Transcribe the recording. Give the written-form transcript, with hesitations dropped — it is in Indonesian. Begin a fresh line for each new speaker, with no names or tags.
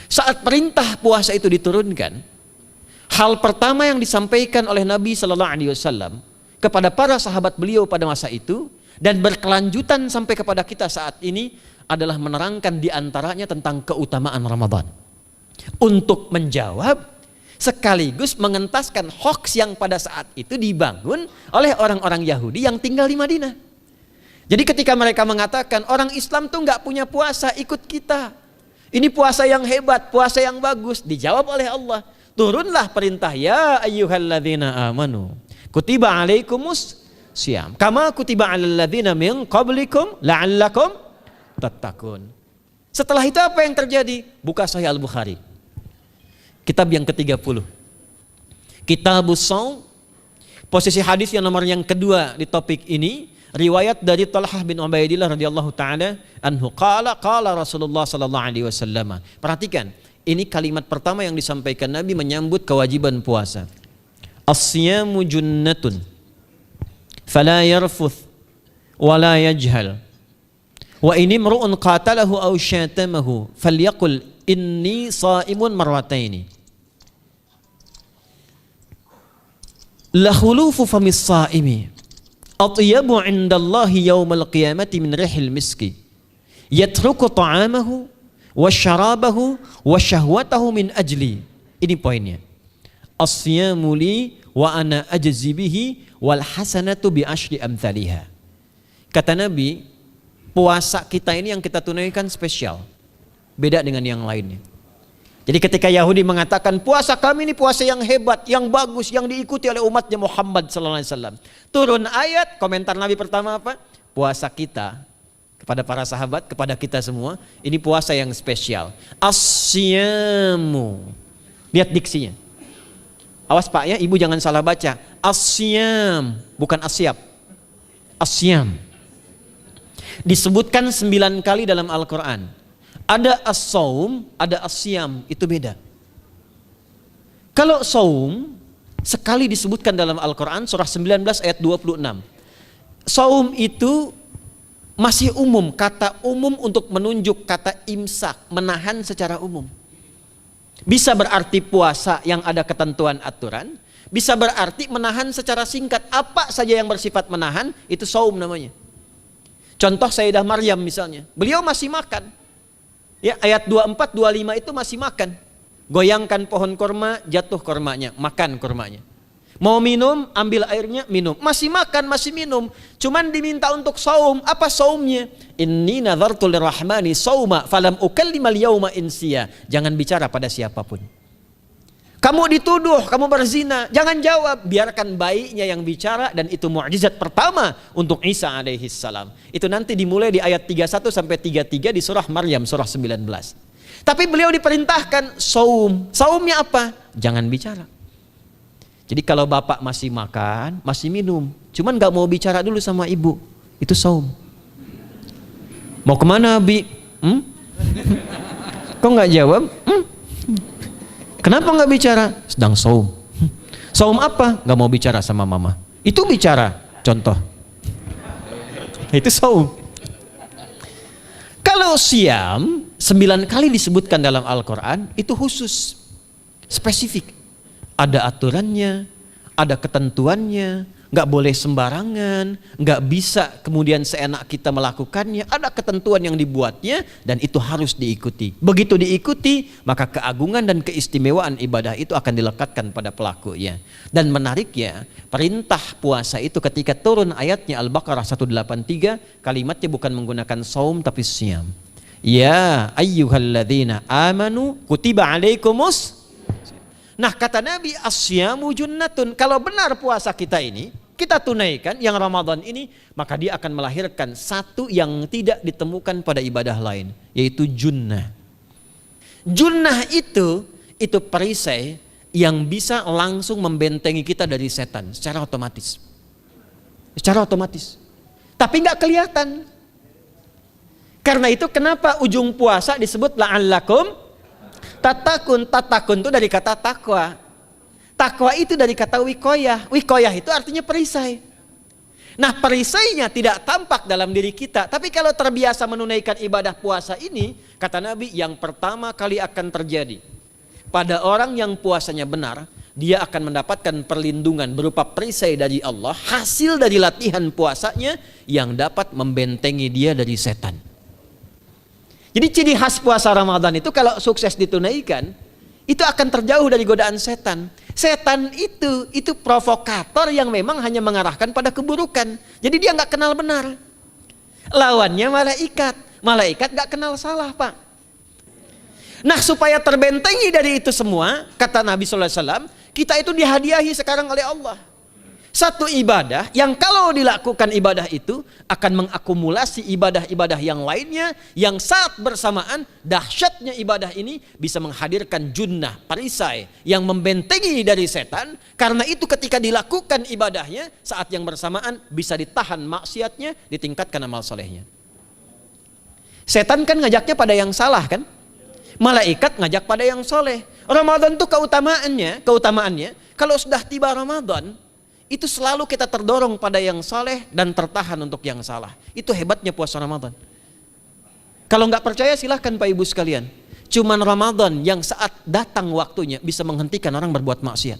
Saat perintah puasa itu diturunkan, hal pertama yang disampaikan oleh Nabi Sallallahu Alaihi Wasallam kepada para sahabat beliau pada masa itu dan berkelanjutan sampai kepada kita saat ini adalah menerangkan diantaranya tentang keutamaan Ramadan, untuk menjawab sekaligus mengentaskan hoaks yang pada saat itu dibangun oleh orang-orang Yahudi yang tinggal di Madinah. Jadi ketika mereka mengatakan orang Islam tuh nggak punya puasa, ikut kita, ini puasa yang hebat, puasa yang bagus, dijawab oleh Allah, turunlah perintah, ya ayyuhalladzina amanu kutiba alaikumus syiyam kama kutiba alal ladzina min qablikum la'allakum tattaqun. Setelah itu apa yang terjadi? Buka Sahih Al-Bukhari, kitab yang ke-30, Kitabus Shaum, posisi hadis yang nomor yang kedua di topik ini, riwayat dari Talhah bin Ubaidillah radhiyallahu taala anhu qala Rasulullah sallallahu alaihi wasallam. Perhatikan, ini kalimat pertama yang disampaikan Nabi menyambut kewajiban puasa. As-siyamu junnatun fala yarfuth wala yajhal wa in imru'un qatalahu aw syatamahu falyaqul inni sha'imun marwataini. La khulufu famis sha'imi atyabu 'indallahi yaumal qiyamati min rihil miski yatruku ta'amahu wa syarabahu wa syahwatahu min ajli. Ini poinnya. As-siyamu li wa ana ajzi bihi wal hasanatu bi asyri amthaliha. Kata Nabi, puasa kita ini yang kita tunaikan spesial, beda dengan yang lainnya. Jadi ketika Yahudi mengatakan puasa kami ini puasa yang hebat, yang bagus, yang diikuti oleh umatnya Muhammad sallallahu alaihi wasallam, turun ayat, komentar Nabi pertama apa? Puasa kita kepada para sahabat, kepada kita semua, ini puasa yang spesial. As-siyamu. Lihat diksinya. Awas Pak ya, Ibu jangan salah baca. As-siyam, bukan asyab. As-siyam. Disebutkan 9 kali dalam Al-Quran. Ada as-saum, ada as-siyam, itu beda. Kalau saum, sekali disebutkan dalam Al-Quran, surah 19 ayat 26. Saum itu masih umum, kata umum untuk menunjuk kata imsak, menahan secara umum. Bisa berarti puasa yang ada ketentuan aturan, bisa berarti menahan secara singkat, apa saja yang bersifat menahan, itu saum namanya. Contoh Sayyidah Maryam misalnya, beliau masih makan. Ya, ayat 24, 25 itu masih makan. Goyangkan pohon korma, jatuh kormanya, makan kormanya. Mau minum, ambil airnya, minum. Masih makan, masih minum. Cuman diminta untuk saum. Apa saumnya? Inni nadhartu lirrahmani sauma falam ukallimal yauma insiya. Jangan bicara pada siapapun. Kamu dituduh, kamu berzina, jangan jawab. Biarkan bayinya yang bicara, dan itu mukjizat pertama untuk Isa alaihi salam. Itu nanti dimulai di ayat 31 sampai 33 di surah Maryam, surah 19. Tapi beliau diperintahkan saum. Saumnya apa? Jangan bicara. Jadi kalau bapak masih makan, masih minum, cuman gak mau bicara dulu sama ibu, itu saum. Mau kemana Bi? Kok gak jawab? Kenapa gak bicara? Sedang saum. Saum apa? Gak mau bicara sama mama. Itu bicara, contoh. Itu saum. Kalau siam, 9 kali disebutkan dalam Al-Quran, itu khusus, spesifik. Ada aturannya, ada ketentuannya, nggak boleh sembarangan, nggak bisa kemudian seenak kita melakukannya, ada ketentuan yang dibuatnya dan itu harus diikuti. Begitu diikuti, maka keagungan dan keistimewaan ibadah itu akan dilekatkan pada pelakunya. Dan menariknya, perintah puasa itu ketika turun ayatnya Al-Baqarah 183, kalimatnya bukan menggunakan saum tapi siyam. Ya ayyuhalladzina amanu kutiba alaikumus. Nah kata Nabi, asyamu junnatun. Kalau benar puasa kita ini, kita tunaikan yang Ramadan ini, maka dia akan melahirkan satu yang tidak ditemukan pada ibadah lain, yaitu junnah. Junnah itu perisai yang bisa langsung membentengi kita dari setan secara otomatis. Secara otomatis. Tapi nggak kelihatan. Karena itu kenapa ujung puasa disebut la'allakum tatakun. Tatakun itu dari kata takwa. Takwa itu dari kata wikoyah. Wikoyah itu artinya perisai. Nah, perisainya tidak tampak dalam diri kita, tapi kalau terbiasa menunaikan ibadah puasa ini, kata Nabi, yang pertama kali akan terjadi pada orang yang puasanya benar, dia akan mendapatkan perlindungan berupa perisai dari Allah, hasil dari latihan puasanya yang dapat membentengi dia dari setan. Jadi ciri khas puasa Ramadan itu kalau sukses ditunaikan, itu akan terjauh dari godaan setan. Setan itu provokator yang memang hanya mengarahkan pada keburukan. Jadi dia nggak kenal benar. Lawannya malaikat. Malaikat nggak kenal salah, Pak. Nah, supaya terbentengi dari itu semua, kata Nabi SAW, kita itu dihadiahi sekarang oleh Allah satu ibadah yang kalau dilakukan ibadah itu akan mengakumulasi ibadah-ibadah yang lainnya, yang saat bersamaan dahsyatnya ibadah ini bisa menghadirkan junnah, perisai yang membentengi dari setan. Karena itu ketika dilakukan ibadahnya, saat yang bersamaan bisa ditahan maksiatnya, ditingkatkan amal solehnya. Setan kan ngajaknya pada yang salah kan? Malaikat ngajak pada yang soleh. Ramadan itu keutamaannya kalau sudah tiba Ramadan, itu selalu kita terdorong pada yang saleh dan tertahan untuk yang salah. Itu hebatnya puasa Ramadan. Kalau nggak percaya silahkan Pak Ibu sekalian. Cuman Ramadan yang saat datang waktunya bisa menghentikan orang berbuat maksiat.